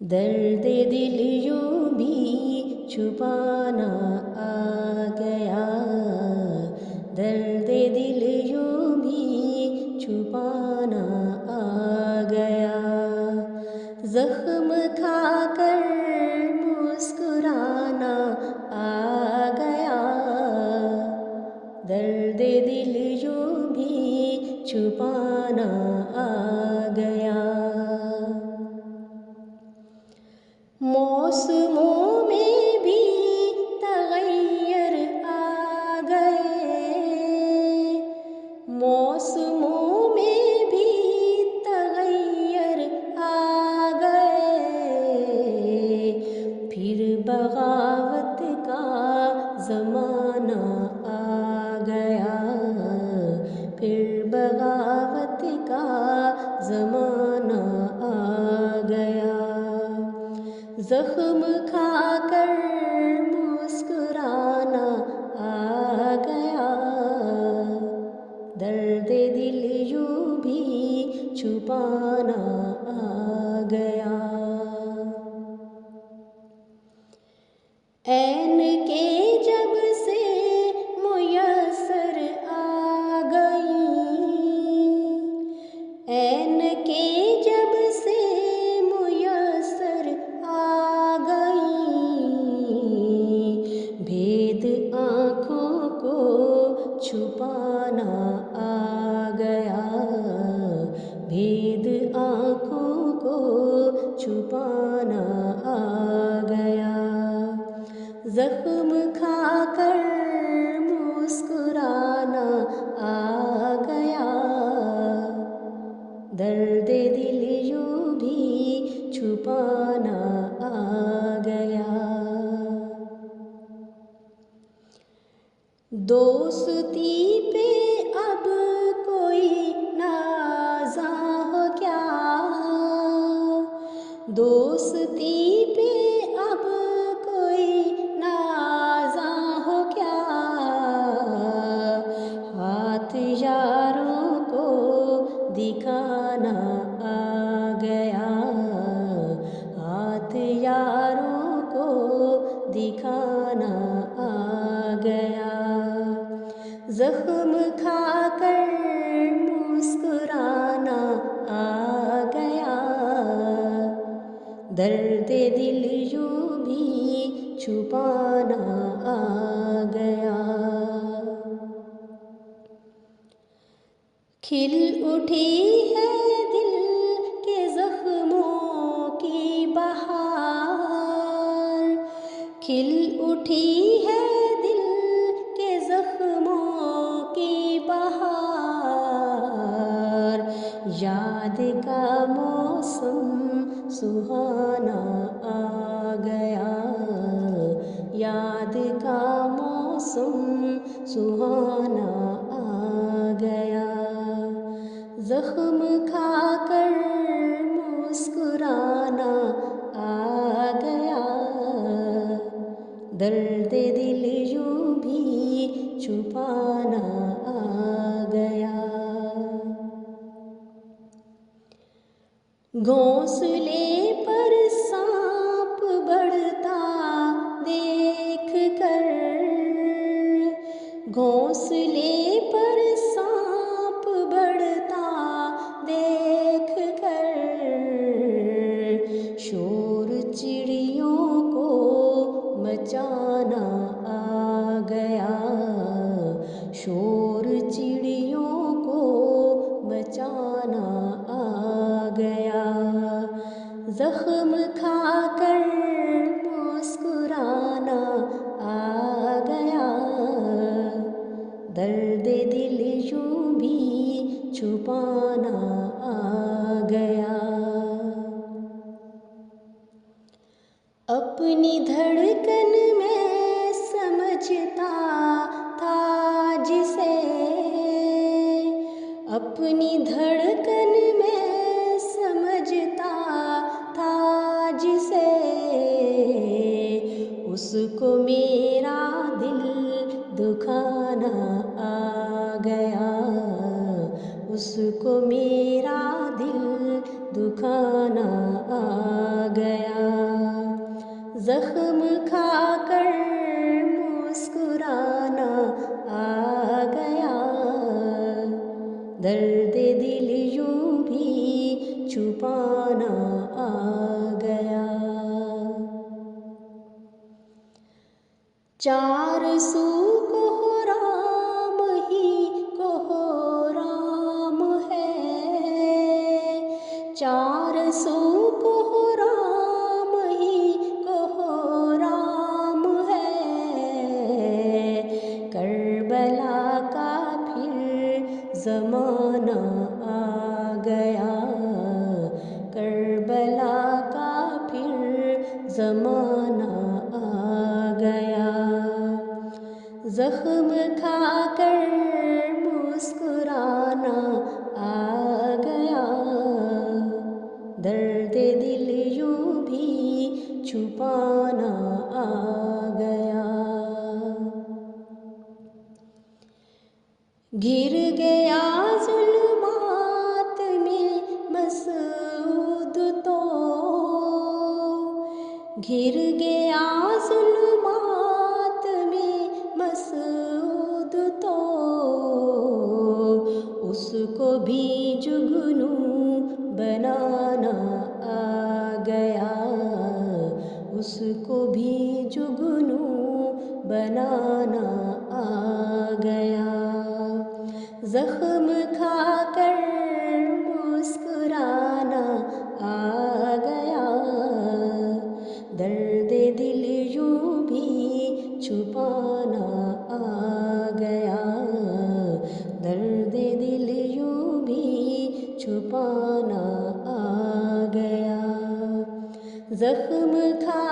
दर्द दिल यूं भी छुपाना आ गया, दर्द दिल यूं भी छुपाना आ गया। जख्म खाकर मुस्कुराना आ गया, दर्द दिल यूं भी छुपाना आ गया। मौसमों में भी तगैयर आ गए, मौसमों में भी तगैयर आ गए। फिर बगावत का ज़माना आ गया, फिर बगावत का ज़माना आ गया। ज़ख्म खाकर मुस्कुराना आ गया, दर्द दिल यूं भी छुपाना आ गया। ऐन के जब से मुयस्सर आ गई, ऐन के जब से मुयस्सर आ गई। भेद आँखों को छुपाना आ गया, भेद आँखों को छुपाना आ गया। ज़ख्म खाकर मुस्कुराना आ गया, दर्द दिल यूं भी छुपाना आ गया। दोस्ती पे अब कोई नाज़ा हो क्या, दोस्ती पे अब कोई नाज़ा हो क्या। हाथ यारों को दिखाना आ गया, हाथ यारों को दिखाना आ गया। ज़ख्म खाकर मुस्कुराना आ गया, दर्द दिल यूं भी छुपाना आ गया। खिल उठी है दिल के ज़ख्मों की बहार, खिल उठी है दिल के ज़ख्मों की बहार। याद का मौसम सुहाना आ गया, याद का मौसम सुहाना आ गया। ज़ख्म खाकर मुस्कुराना आ गया, दर्द दिल यूं भी छुपाना आ गया। घोंसले पर सांप बढ़ता देख कर, घोंसले पर सांप बढ़ता देख कर। शोर चिड़ियों को मचाना आ गया, शोर चिड़ियों को मचाना आ गया। ज़ख्म खाकर मुस्कुराना आ गया, दर्द दिल यूं भी छुपाना आ गया। अपनी धड़कन में समझता था जिसे, अपनी धड़कन में समझता था जिसे। उसको मेरा दिल दुखाना आ गया, उसको मेरा दिल दुखाना आ गया। जख्म खाकर मुस्कुराना आ गया, दर्द दिल यूं भी छुपाना आ गया। चार सू कोहराम ही कोहराम है, चार सू कोहराम ही कोहराम है। करबला का फिर ज़माना आ गया, करबला का फिर ज़माना आ गया। ज़ख्म खाकर मुस्कुराना आ गया, दर्द दिल यूं भी छुपाना आ गया। गिर गया ज़ुल्मात में मसूद तो, गिर गया ज़ुल्मात में मसूद तो, उसको भी जुगनू बनाना आ गया, उसको भी जुगनू बनाना आ गया। ज़ख्म खाकर मुस्कुराना आ गया, दर्द दिल यूं भी छुपाना आ गया, दर्द दिल यूं भी छुपाना आ गया। ज़ख्म खा